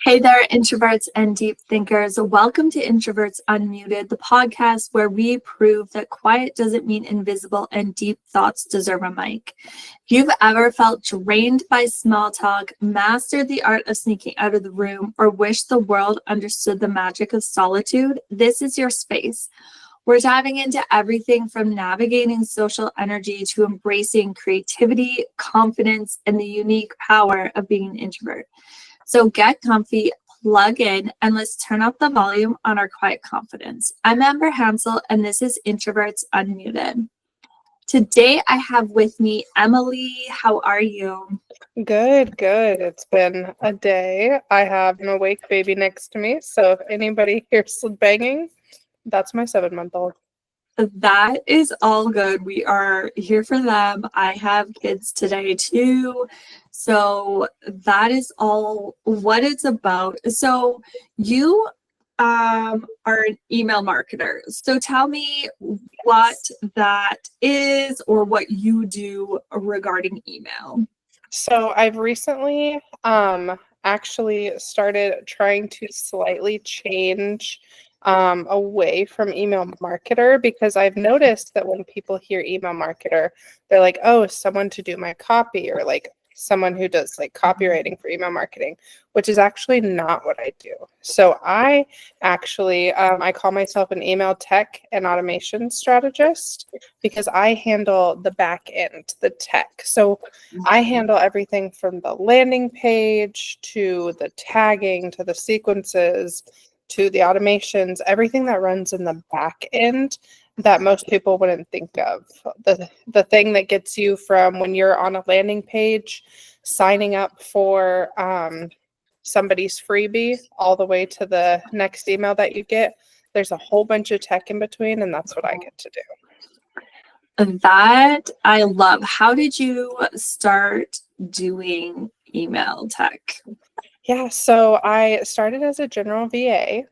Hey there, introverts and deep thinkers. Welcome to Introverts Unmuted, the podcast where we prove that quiet doesn't mean invisible and deep thoughts deserve a mic. If you've ever felt drained by small talk, mastered the art of sneaking out of the room, or wished the world understood the magic of solitude, this is your space. We're diving into everything from navigating social energy to embracing creativity, confidence, and the unique power of being an introvert. So get comfy, plug in, and let's turn up the volume on our quiet confidence. I'm Amber Hansel, and this is Introverts Unmuted. Today, I have with me Emilee. How are you? Good. It's been a day. I have an awake baby next to me, so if anybody hears banging, that's my 7-month-old. That is all good. We are here for them. I have kids today too. So that is all what it's about. So you are an email marketer. So tell me what that is or what you do regarding email. So I've recently actually started trying to slightly change away from email marketer, because I've noticed that when people hear email marketer, they're like, oh, someone to do my copy, or like someone who does like copywriting for email marketing, which is actually not what I do. So I actually, I call myself an email tech and automation strategist, because I handle the back end, the tech. So I handle everything from the landing page to the tagging to the sequences to the automations, everything that runs in the back end that most people wouldn't think of. The thing that gets you from when you're on a landing page, signing up for somebody's freebie, all the way to the next email that you get. There's a whole bunch of tech in between, and that's what I get to do. That I love. How did you start doing email tech? Yeah, so I started as a general VA,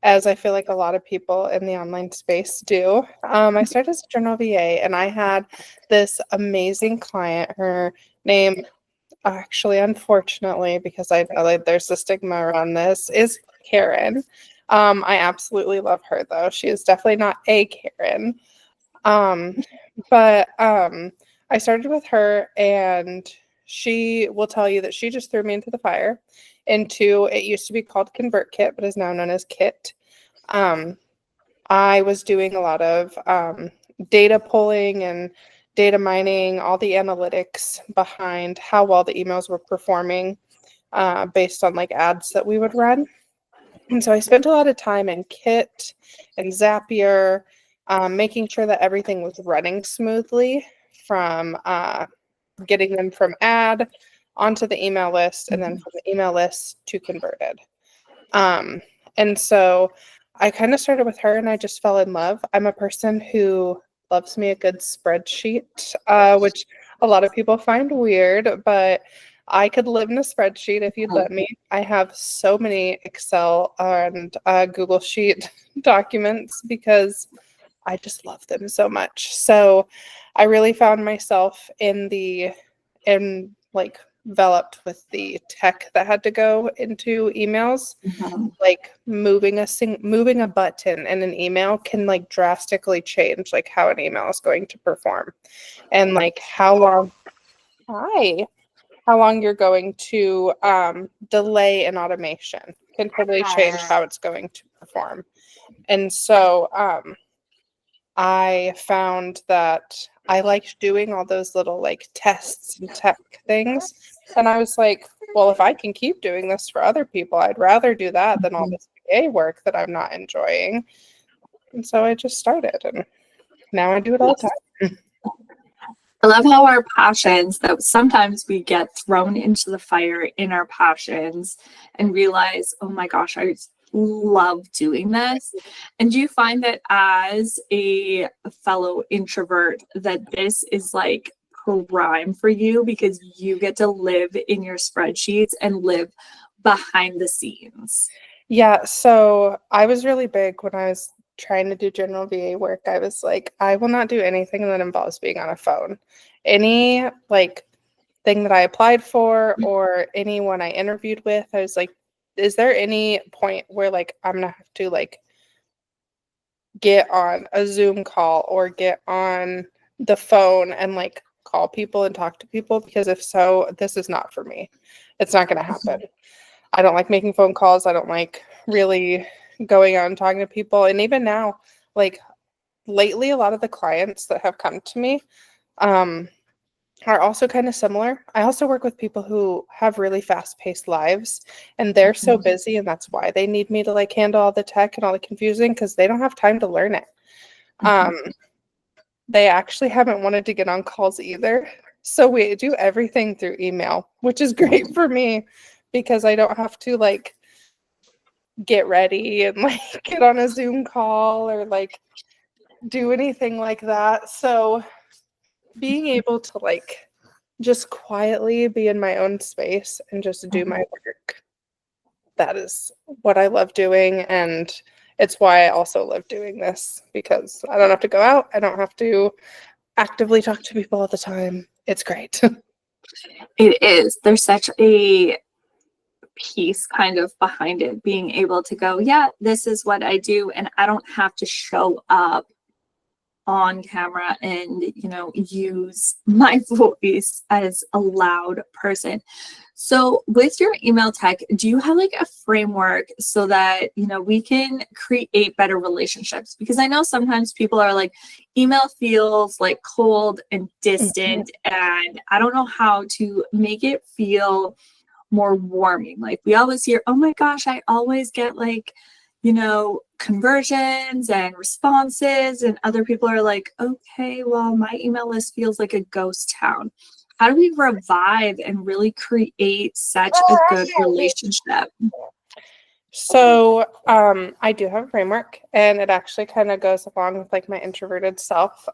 as I feel like a lot of people in the online space do. I started as a general VA, and I had this amazing client. Her name, actually, unfortunately, because I know like there's a stigma around this, is Karen. I absolutely love her, though. She is definitely not a Karen. But I started with her, and she will tell you that she just threw me into the fire into, it used to be called ConvertKit, but is now known as Kit. I was doing a lot of data pulling and data mining, all the analytics behind how well the emails were performing based on like ads that we would run. And so I spent a lot of time in Kit and Zapier, making sure that everything was running smoothly, from getting them from ad onto the email list, and then from the email list to converted. And so I kind of started with her, and I just fell in love. I'm a person who loves me a good spreadsheet, which a lot of people find weird, but I could live in a spreadsheet if you'd let me. I have so many Excel and Google Sheet documents because I just love them so much. So I really found myself like enveloped with the tech that had to go into emails. Like moving a button in an email can like drastically change like how an email is going to perform, and like how long you're going to delay an automation can totally change how it's going to perform. And so I found that I liked doing all those little like tests and tech things. And I was like, well, if I can keep doing this for other people, I'd rather do that than all this VA work that I'm not enjoying. And so I just started, and now I do it all the time. I love how our passions, that sometimes we get thrown into the fire in our passions and realize, oh my gosh, I love doing this. And do you find that as a fellow introvert that this is like prime for you, because you get to live in your spreadsheets and live behind the scenes? Yeah, so I was really big when I was trying to do general VA work. I was like, I will not do anything that involves being on a phone. Any like thing that I applied for or anyone I interviewed with, I was like, is there any point where like I'm gonna have to like get on a Zoom call or get on the phone and like call people and talk to people? Because if so, this is not for me. It's not gonna happen. I don't like making phone calls. I don't like really going out and talking to people. And even now, like lately, a lot of the clients that have come to me are also kind of similar. I also work with people who have really fast-paced lives, and they're so busy, and that's why they need me to like handle all the tech and all the confusing, because they don't have time to learn it. They actually haven't wanted to get on calls either. So we do everything through email, which is great for me because I don't have to like get ready and like get on a Zoom call or like do anything like that. So being able to like just quietly be in my own space and just do my work, that is what I love doing. And it's why I also love doing this, because I don't have to go out. I don't have to actively talk to people all the time. It's great. It is. There's such a piece kind of behind it, being able to go, yeah, this is what I do, and I don't have to show up on camera and use my voice as a loud person. So with your email tech, do you have like a framework so that we can create better relationships? Because I know sometimes people are like, email feels like cold and distant, and I don't know how to make it feel more warming. Like we always hear, oh my gosh, I always get like conversions and responses, and other people are like, okay, well, my email list feels like a ghost town. How do we revive and really create such a good relationship? So I do have a framework, and it actually kind of goes along with like my introverted self.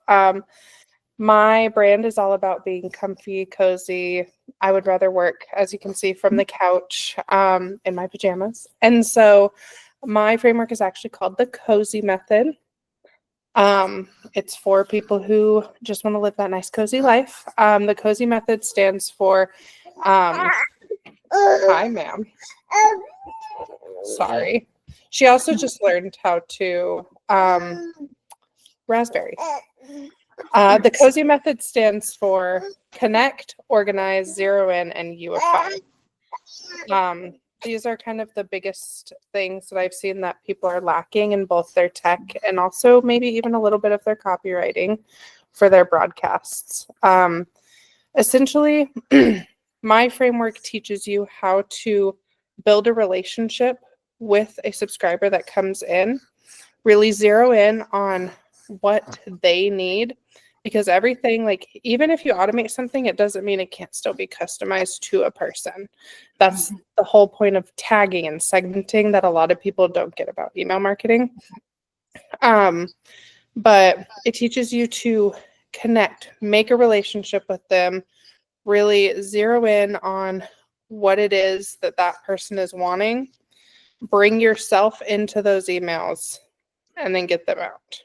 My brand is all about being comfy, cozy. I would rather work, as you can see, from the couch in my pajamas. And so my framework is actually called the Cozy Method. It's for people who just want to live that nice, cozy life. The Cozy Method stands for, hi, ma'am. Sorry. She also just learned how to raspberry. The Cozy Method stands for connect, organize, zero in, and unify. These are kind of the biggest things that I've seen that people are lacking in both their tech and also maybe even a little bit of their copywriting for their broadcasts. Essentially, my framework teaches you how to build a relationship with a subscriber that comes in, really zero in on what they need. Because everything, like, even if you automate something, it doesn't mean it can't still be customized to a person. That's the whole point of tagging and segmenting that a lot of people don't get about email marketing. But it teaches you to connect, make a relationship with them, really zero in on what it is that that person is wanting, bring yourself into those emails, and then get them out.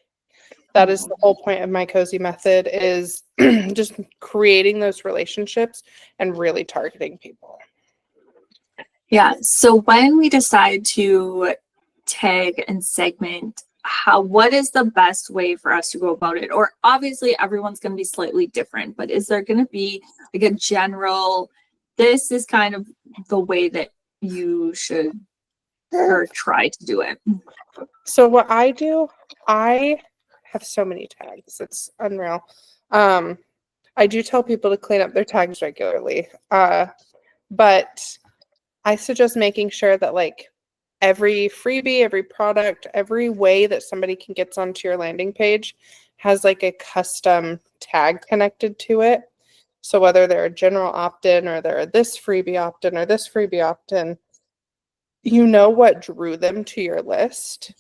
That is the whole point of my Cozy Method, is just creating those relationships and really targeting people. Yeah. So when we decide to tag and segment, what is the best way for us to go about it? Or obviously everyone's going to be slightly different, but is there going to be like a general, this is kind of the way that you should or try to do it? So what I do, I have so many tags. It's unreal. I do tell people to clean up their tags regularly. But I suggest making sure that like every freebie, every product, every way that somebody can get onto your landing page has like a custom tag connected to it. So whether they're a general opt-in or they're this freebie opt-in or this freebie opt-in, you know what drew them to your list.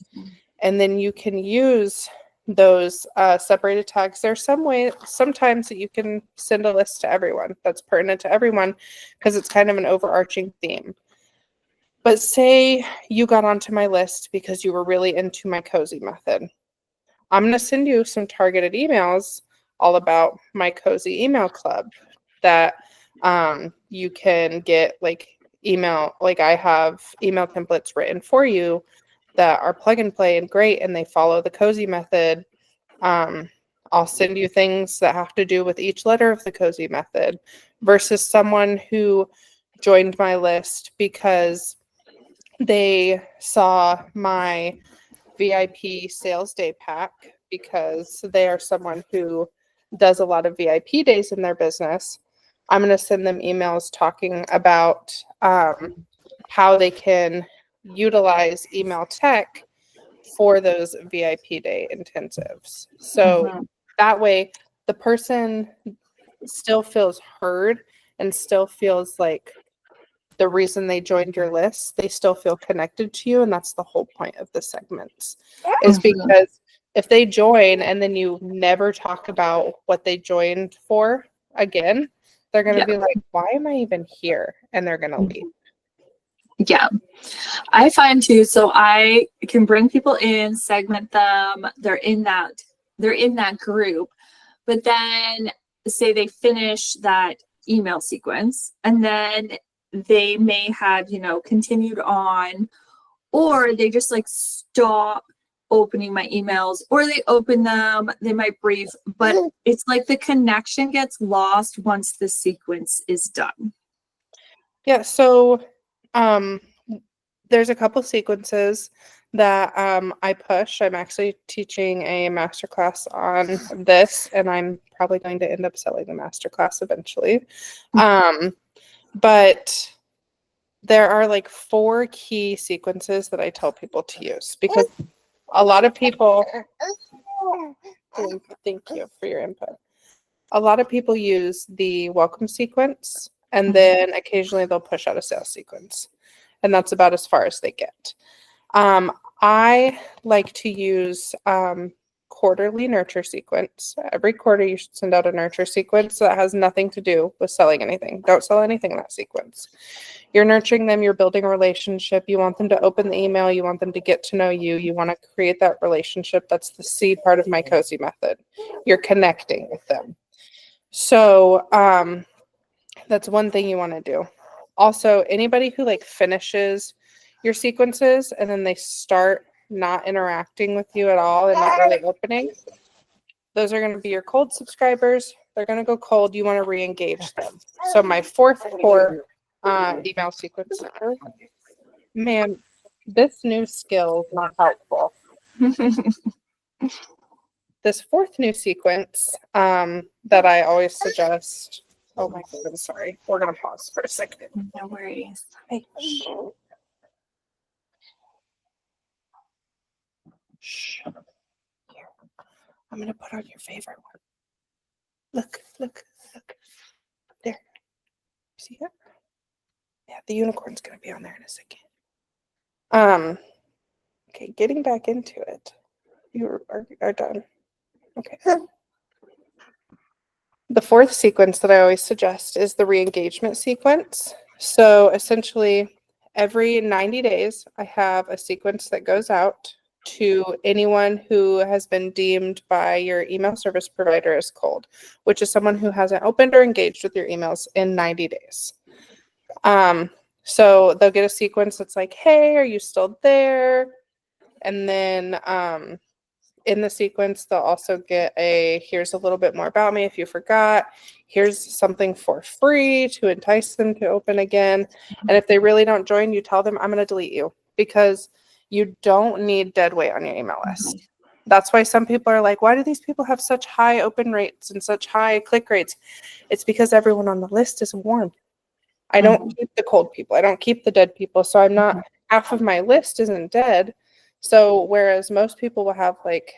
And then you can use those separated tags. There's sometimes that you can send a list to everyone that's pertinent to everyone because it's kind of an overarching theme. But say you got onto my list because you were really into my Cozy Method. I'm going to send you some targeted emails all about my Cozy Email Club that You can get like email, like I have email templates written for you that are plug and play and great, and they follow the cozy method. I'll send you things that have to do with each letter of the cozy method versus someone who joined my list because they saw my VIP sales day pack because they are someone who does a lot of VIP days in their business. I'm going to send them emails talking about how they can utilize email tech for those VIP day intensives. So that way the person still feels heard and still feels like the reason they joined your list, they still feel connected to you. And that's the whole point of the segments, is because if they join and then you never talk about what they joined for again, they're going to be like, why am I even here? And they're going to leave. Yeah, I find too. So I can bring people in, segment them. They're in that group, but then say they finish that email sequence and then they may have, continued on, or they just like stop opening my emails, or they open them, they might brief, but it's like the connection gets lost once the sequence is done. Yeah, so there's a couple sequences that I push. I'm actually teaching a masterclass on this, and I'm probably going to end up selling the masterclass eventually. But there are like 4 key sequences that I tell people to use because a lot of people, thank you for your input. A lot of people use the welcome sequence, and then occasionally they'll push out a sales sequence. And that's about as far as they get. I like to use quarterly nurture sequence. Every quarter you should send out a nurture sequence that has nothing to do with selling anything. Don't sell anything in that sequence. You're nurturing them, you're building a relationship, you want them to open the email, you want them to get to know you, you want to create that relationship. That's the C part of my cozy method. You're connecting with them. So that's one thing you want to do. Also, anybody who like finishes your sequences and then they start not interacting with you at all and not really opening, those are going to be your cold subscribers. They're going to go cold. You want to re-engage them. So my 4th core email sequence. Man, this new skill is not helpful. This 4th new sequence that I always suggest. Oh my God, I'm sorry. We're going to pause for a second. No worries. Hey. Shh. Here. I'm going to put on your favorite one. Look. There. See it? Yeah, the unicorn's going to be on there in a second. Okay, getting back into it. You are done. Okay. The 4th sequence that I always suggest is the re-engagement sequence. So essentially, every 90 days, I have a sequence that goes out to anyone who has been deemed by your email service provider as cold, which is someone who hasn't opened or engaged with your emails in 90 days. So they'll get a sequence that's like, hey, are you still there? And then in the sequence, they'll also get here's a little bit more about me if you forgot. Here's something for free to entice them to open again. And if they really don't join, you tell them, I'm going to delete you because you don't need dead weight on your email list. That's why some people are like, why do these people have such high open rates and such high click rates? It's because everyone on the list is warm. I don't keep the cold people. I don't keep the dead people. So I'm not, half of my list isn't dead. So whereas most people will have like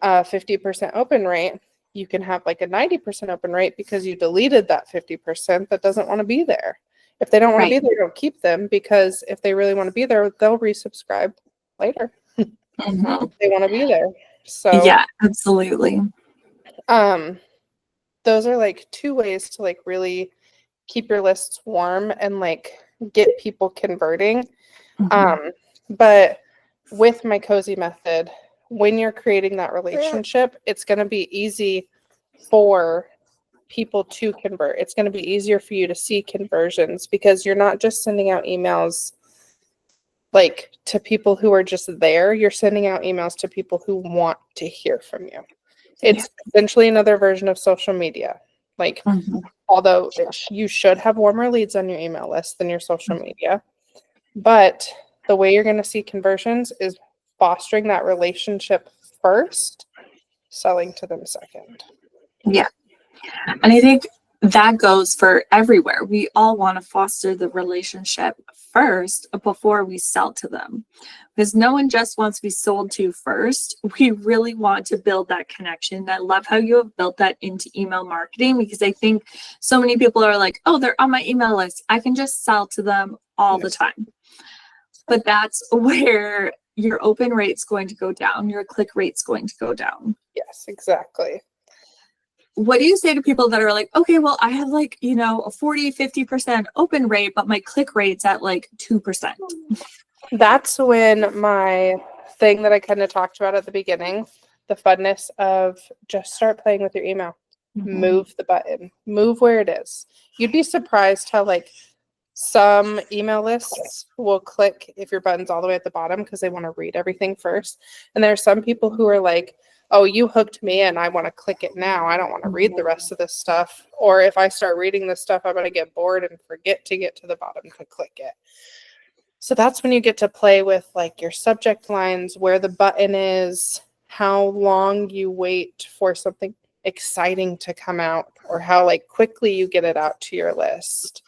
a 50% open rate, you can have like a 90% open rate because you deleted that 50% that doesn't want to be there. If they don't want to be there, don't keep them, because if they really want to be there, they'll resubscribe later. If they want to be there. So yeah, absolutely. Those are like 2 ways to like really keep your lists warm and like get people converting. But with my cozy method, when you're creating that relationship, it's going to be easy for people to convert. It's going to be easier for you to see conversions because you're not just sending out emails like to people who are just there. You're sending out emails to people who want to hear from you. It's essentially another version of social media. Like, although you should have warmer leads on your email list than your social media, but the way you're going to see conversions is fostering that relationship first, selling to them second. Yeah. And I think that goes for everywhere. We all want to foster the relationship first before we sell to them, because no one just wants to be sold to first. We really want to build that connection. I love how you have built that into email marketing, because I think so many people are like, oh, they're on my email list, I can just sell to them all the time. But that's where your open rate's going to go down, your click rate's going to go down. Yes, exactly. What do you say to people that are like, okay, well, I have like, you know, a 40-50% open rate, but my click rate's at like 2%? That's when my thing that I kind of talked about at the beginning, the funness of just start playing with your email. Move the button, move where it is. You'd be surprised how like some email lists will click if your button's all the way at the bottom because they want to read everything first. And there are some people who are like, oh, you hooked me in, I want to click it now. I don't want to read the rest of this stuff. Or if I start reading this stuff, I'm going to get bored and forget to get to the bottom to click it. So that's when you get to play with like your subject lines, where the button is, how long you wait for something exciting to come out, or how like quickly you get it out to your list.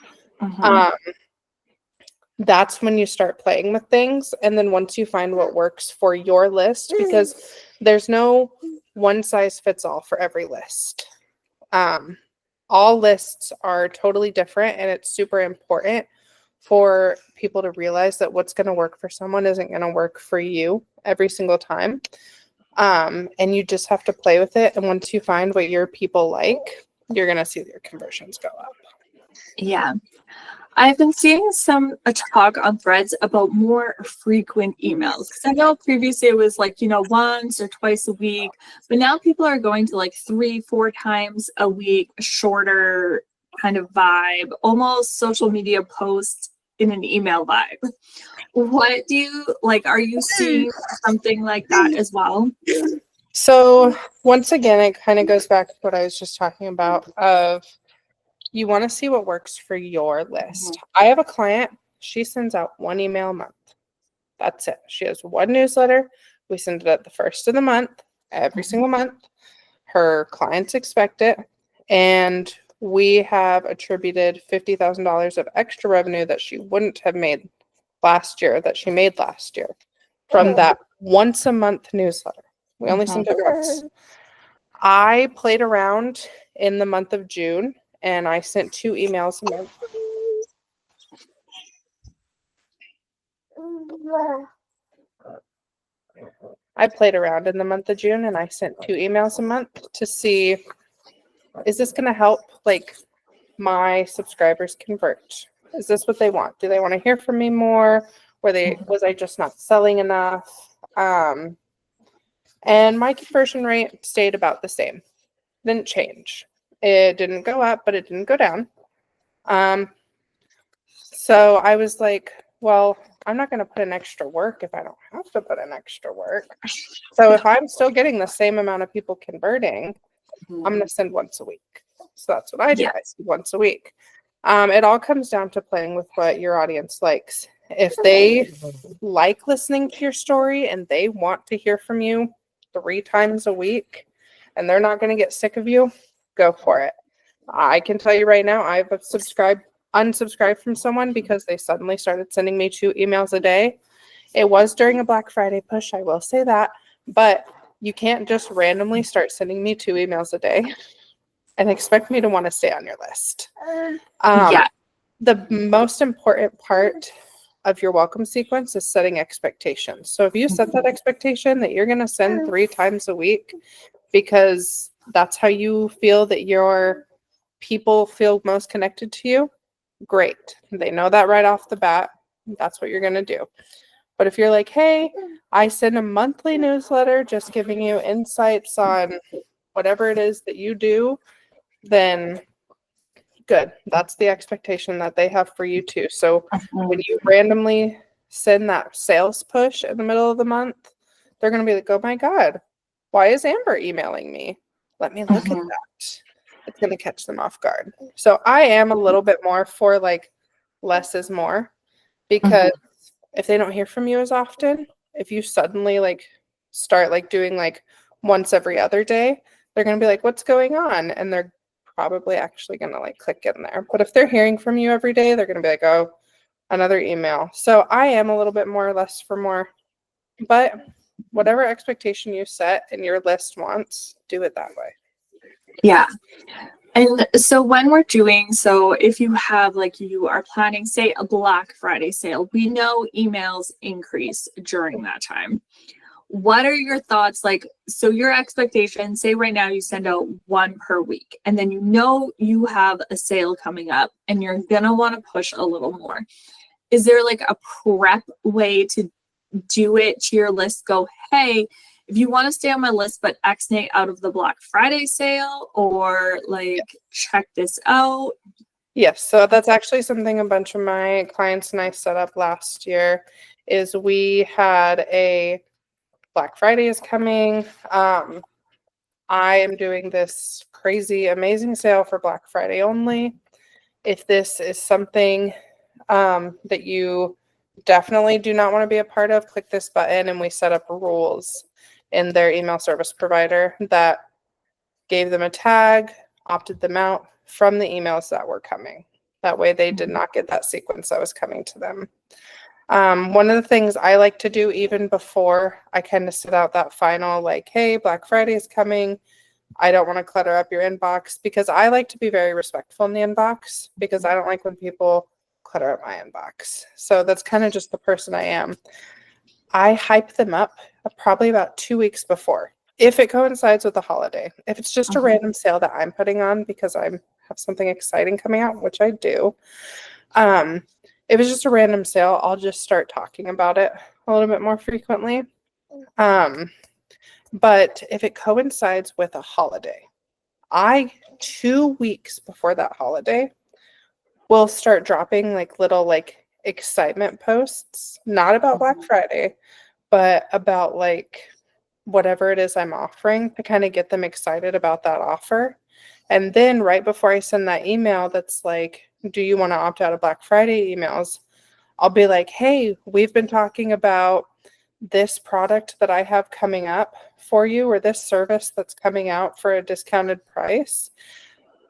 That's when you start playing with things. And then once you find what works for your list, because there's no one size fits all for every list. All lists are totally different, and it's super important for people to realize that what's going to work for someone isn't going to work for you every single time. And you just have to play with it. And once you find what your people like, you're going to see your conversions go up. Yeah. I've been seeing a talk on Threads about more frequent emails, because I know previously it was like, you know, once or twice a week, but now people are going to like 3-4 times a week, shorter kind of vibe, almost social media posts in an email vibe. What do you like? Are you seeing something like that as well? So once again, it kind of goes back to what I was just talking about of you want to see what works for your list. I have a client, she sends out 1 email a month. That's it. She has 1 newsletter. We send it at the first of the month, every single month. Her clients expect it. And we have attributed $50,000 of extra revenue that she wouldn't have made last year, that she made last year from that once a month newsletter. We only sent it once. I played around in the month of June, and I sent 2 emails a month. I played around in the month of June, and I sent 2 emails a month to see, is this going to help like my subscribers convert? Is this what they want? Do they want to hear from me more? Was I just not selling enough? And my conversion rate stayed about the same. Didn't change. It didn't go up, but it didn't go down. So I was like, well, I'm not going to put in extra work if I don't have to put in extra work. So if I'm still getting the same amount of people converting, I'm going to send once a week. So that's what I do. I send once a week. It all comes down to playing with what your audience likes. If they like listening to your story and they want to hear from you 3 times a week and they're not going to get sick of you, go for it. I can tell you right now, I've unsubscribed from someone because they suddenly started sending me 2 emails a day. It was during a Black Friday push, I will say that, but you can't just randomly start sending me 2 emails a day and expect me to want to stay on your list. The most important part of your welcome sequence is setting expectations. So if you set that expectation that you're going to send 3 times a week because that's how you feel that your people feel most connected to you, great. They know that right off the bat. That's what you're going to do. But if you're like, hey, I send a monthly newsletter just giving you insights on whatever it is that you do, then good. That's the expectation that they have for you too. So when Mhm. you randomly send that sales push in the middle of the month, they're going to be like, oh my God, why is Amber emailing me? Let me look at Mhm. that. It's going to catch them off guard. So I am a little bit more for like less is more, because Mhm. if they don't hear from you as often, if you suddenly like start like doing like once every other day, they're going to be like, what's going on? And they're probably actually going to like click in there. But if they're hearing from you every day, they're going to be like, oh, another email. So I am a little bit more less for more, but whatever expectation you set and your list wants, do it that way. Yeah. And so when we're doing, so if you have like you are planning, say, a Black Friday sale, we know emails increase during that time. What are your thoughts? Like, so your expectation, say right now you send out one per week, and then you know you have a sale coming up and you're gonna want to push a little more. Is there like a prep way to do it to your list? Go, hey, if you want to stay on my list, but Xnate out of the Black Friday sale, or like check this out. Yes, so that's actually something a bunch of my clients and I set up last year is we had a Black Friday is coming. I am doing this crazy, amazing sale for Black Friday only. If this is something that you definitely do not want to be a part of, click this button and we set up rules in their email service provider that gave them a tag, opted them out from the emails that were coming. That way they did not get that sequence that was coming to them. One of the things I like to do even before I kind of set out that final, like, hey, Black Friday is coming. I don't want to clutter up your inbox, because I like to be very respectful in the inbox, because I don't like when people clutter up my inbox. So that's kind of just the person I am. I hype them up probably about 2 weeks before, if it coincides with the holiday. If it's just a random sale that I'm putting on because I have something exciting coming out, which I do, if it's just a random sale, I'll just start talking about it a little bit more frequently. But if it coincides with a holiday, 2 weeks before that holiday, will start dropping like little like excitement posts, not about Black Friday, but about like whatever it is I'm offering, to kind of get them excited about that offer. And then right before I send that email that's like, do you want to opt out of Black Friday emails? I'll be like, hey, we've been talking about this product that I have coming up for you, or this service that's coming out for a discounted price.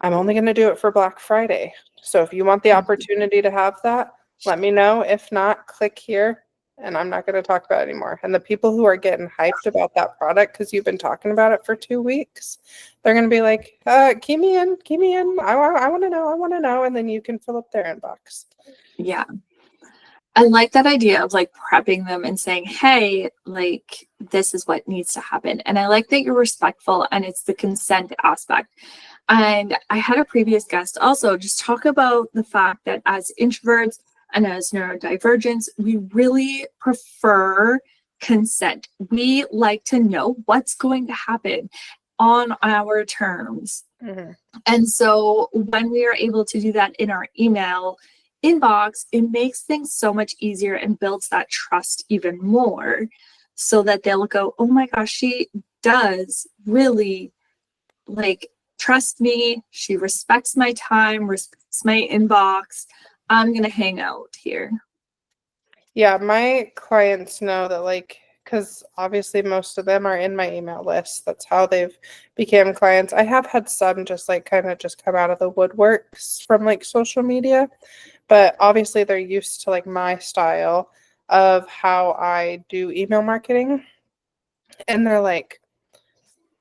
I'm only going to do it for Black Friday. So if you want the opportunity to have that, let me know. If not, click here and I'm not going to talk about it anymore. And the people who are getting hyped about that product because you've been talking about it for 2 weeks, they're going to be like, key me in. I want to know. And then you can fill up their inbox. Yeah. I like that idea of like prepping them and saying, hey, like this is what needs to happen. And I like that you're respectful and it's the consent aspect. And I had a previous guest also just talk about the fact that as introverts and as neurodivergents, we really prefer consent. We like to know what's going to happen on our terms. Mm-hmm. And so when we are able to do that in our email inbox, it makes things so much easier and builds that trust even more, so that they'll go, oh my gosh, she does really like trust me. She respects my time, respects my inbox. I'm going to hang out here. Yeah, my clients know that, like, because obviously most of them are in my email list. That's how they've become clients. I have had some just like kind of just come out of the woodworks from like social media, but obviously they're used to like my style of how I do email marketing. And they're like,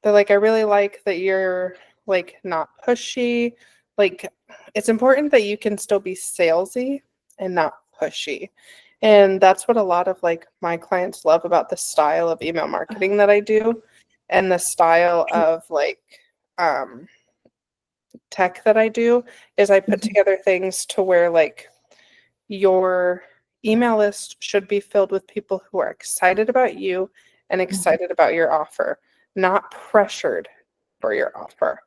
I really like that you're like not pushy. Like, it's important that you can still be salesy and not pushy. And that's what a lot of like my clients love about the style of email marketing that I do, and the style of like tech that I do, is I put together things to where like your email list should be filled with people who are excited about you and excited about your offer, not pressured for your offer.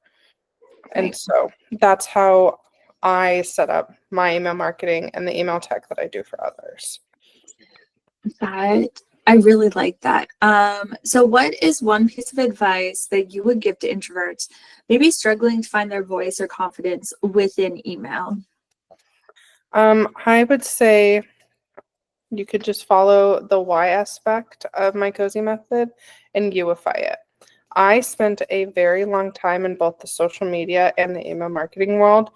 And so that's how I set up my email marketing and the email tech that I do for others. That I really like that. So what is one piece of advice that you would give to introverts, maybe struggling to find their voice or confidence within email? I would say you could just follow the why aspect of my cozy method and Uify it. I spent a very long time in both the social media and the email marketing world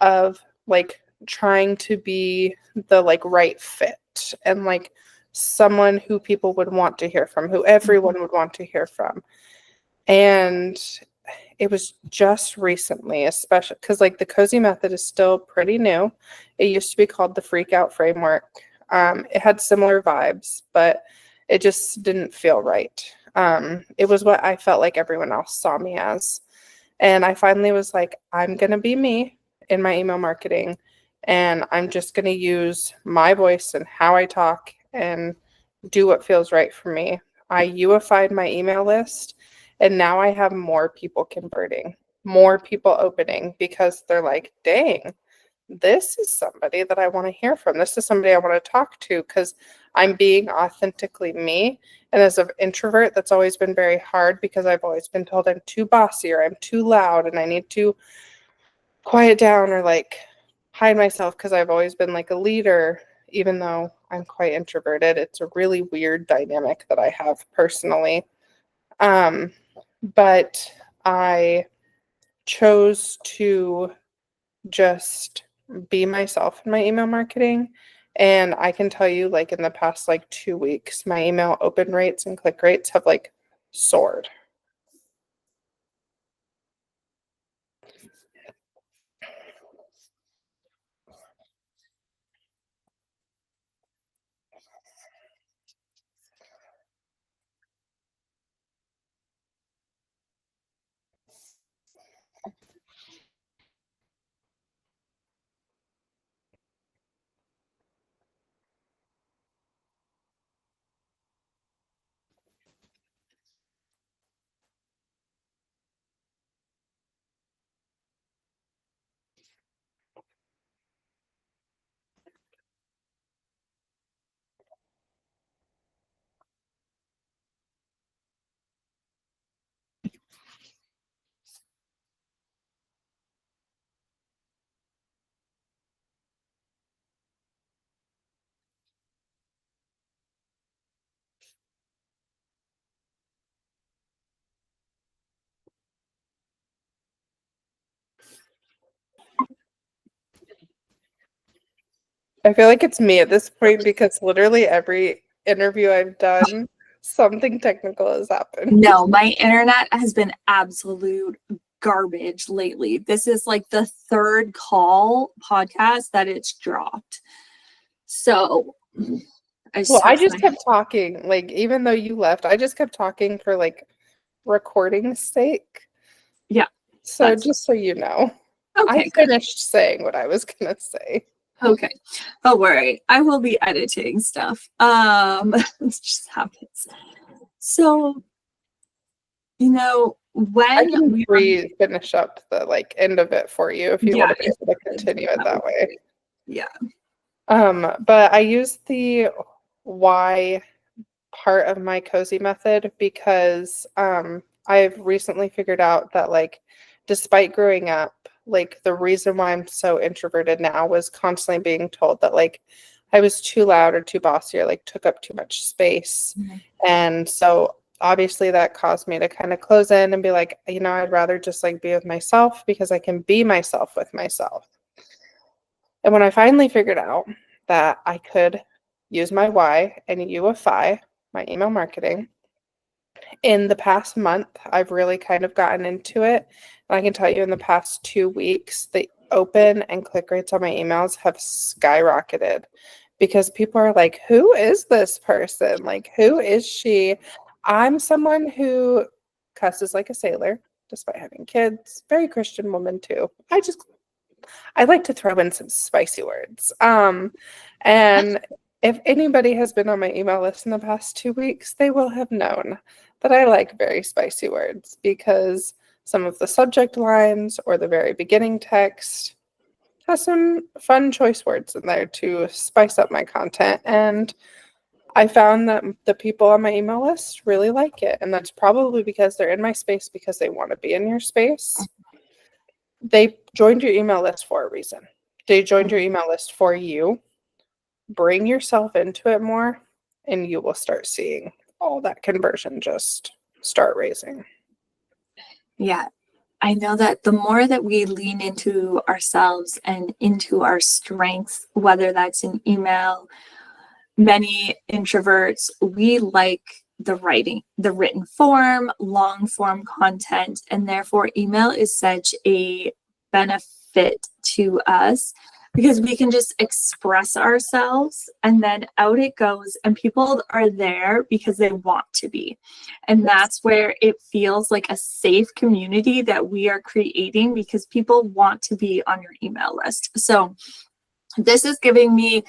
of like trying to be the like right fit and like someone who people would want to hear from, who everyone would want to hear from. And it was just recently, especially because like the cozy method is still pretty new. It used to be called the freak out framework. It had similar vibes, but it just didn't feel right. It was what I felt like everyone else saw me as. And I finally was like, I'm going to be me in my email marketing. And I'm just going to use my voice and how I talk and do what feels right for me. I Uified my email list. And now I have more people converting, more people opening because they're like, dang, this is somebody that I want to hear from. This is somebody I want to talk to because I'm being authentically me. And as an introvert, that's always been very hard because I've always been told I'm too bossy or I'm too loud and I need to quiet down or like hide myself because I've always been like a leader, even though I'm quite introverted. It's a really weird dynamic that I have personally. But I chose to just be myself in my email marketing. And I can tell you, like in the past like 2 weeks, my email open rates and click rates have like soared. I feel like it's me at this point because literally every interview I've done, something technical has happened. No, my internet has been absolute garbage lately. This is like the third call podcast that it's dropped. So I just kept talking, like even though you left, I just kept talking for like recording's sake. Yeah. So just so you know, Okay, I finished saying what I was gonna say. Okay. Don't worry. I will be editing stuff. This just happens. So, when I can we were, finish up the like end of it for you if you want to be able to continue it that way. Yeah. But I use the why part of my cozy method because I've recently figured out that like despite growing up, like the reason why I'm so introverted now was constantly being told that like I was too loud or too bossy or like took up too much space. Mm-hmm. And so obviously that caused me to kind of close in and be like, I'd rather just like be with myself because I can be myself with myself. And when I finally figured out that I could use my why and Uify my email marketing, in the past month, I've really kind of gotten into it. And I can tell you in the past 2 weeks, the open and click rates on my emails have skyrocketed because people are like, who is this person? Like, who is she? I'm someone who cusses like a sailor despite having kids, very Christian woman too. I like to throw in some spicy words. And if anybody has been on my email list in the past 2 weeks, they will have known that I like very spicy words because some of the subject lines or the very beginning text has some fun choice words in there to spice up my content. And I found that the people on my email list really like it. And that's probably because they're in my space because they want to be in your space. They joined your email list for a reason. They joined your email list for you. Bring yourself into it more, and you will start seeing all that conversion just start raising. Yeah. I know that the more that we lean into ourselves and into our strengths, whether that's in email, many introverts, we like the written form, long form content, and therefore email is such a benefit to us because we can just express ourselves and then out it goes, and people are there because they want to be. And that's where it feels like a safe community that we are creating because people want to be on your email list. So this is giving me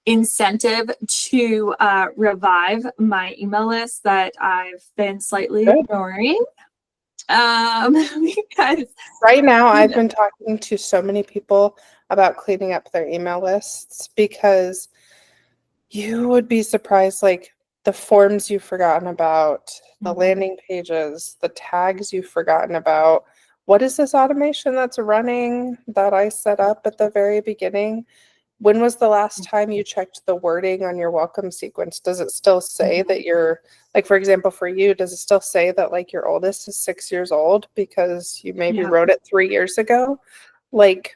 incentive to revive my email list that I've been slightly ignoring. Because right now I've been talking to so many people about cleaning up their email lists because you would be surprised, like the forms you've forgotten about, the landing pages, the tags you've forgotten about. What is this automation that's running that I set up at the very beginning? When was the last time you checked the wording on your welcome sequence? Does it still say that you're, like, for example, for you, does it still say that like your oldest is 6 years old because you maybe wrote it 3 years ago? Like,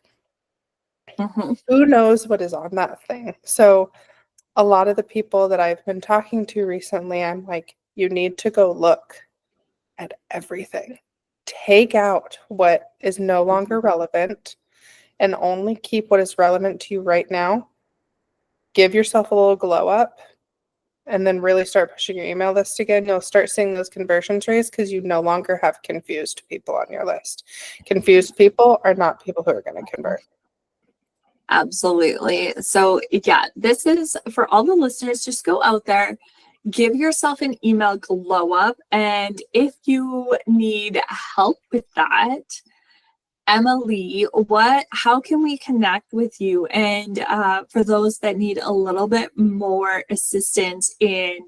who knows what is on that thing? So a lot of the people that I've been talking to recently, I'm like, you need to go look at everything. Take out what is no longer relevant and only keep what is relevant to you right now. Give yourself a little glow up and then really start pushing your email list again. You'll start seeing those conversions raise because you no longer have confused people on your list. Confused people are not people who are going to convert. Absolutely. So yeah, this is for all the listeners, just go out there, give yourself an email glow up. And if you need help with that, Emilee, how can we connect with you? And for those that need a little bit more assistance in,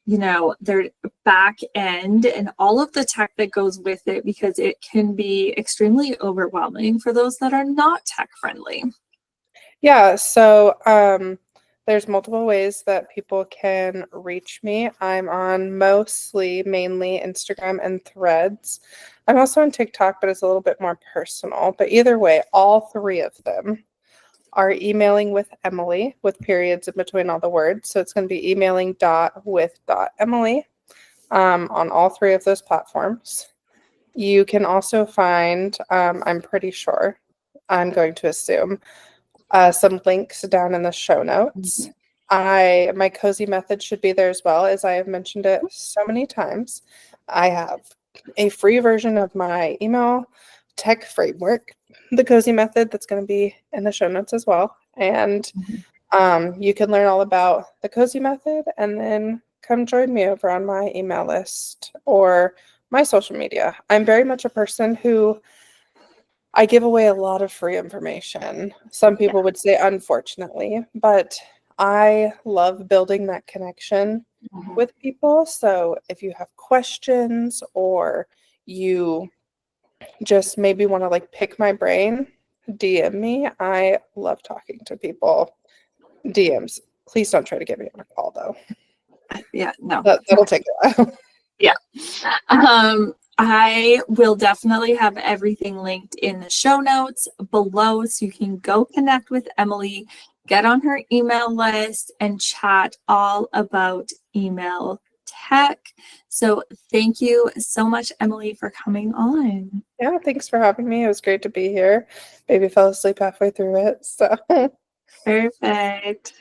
their back end and all of the tech that goes with it, because it can be extremely overwhelming for those that are not tech friendly. Yeah, so there's multiple ways that people can reach me. I'm on mainly Instagram and Threads. I'm also on TikTok, but it's a little bit more personal. But either way, all three of them are emailing with Emilee with periods in between all the words. So it's going to be emailing.with.emilee on all three of those platforms. You can also find, I'm pretty sure, I'm going to assume, some links down in the show notes. My cozy method should be there as well, as I have mentioned it so many times. I have a free version of my email tech framework, the cozy method, that's going to be in the show notes as well. And you can learn all about the cozy method and then come join me over on my email list or my social media. I'm very much a person who I give away a lot of free information. Some people would say unfortunately, but I love building that connection with people. So if you have questions or you just maybe want to like pick my brain, DM me. I love talking to people. DMs. Please don't try to get me on a call though. Yeah, no. That'll take a while. Yeah. I will definitely have everything linked in the show notes below, so you can go connect with Emilee, get on her email list, and chat all about email tech. So thank you so much, Emilee, for coming on. Yeah, thanks for having me. It was great to be here. Baby fell asleep halfway through it, so. Perfect.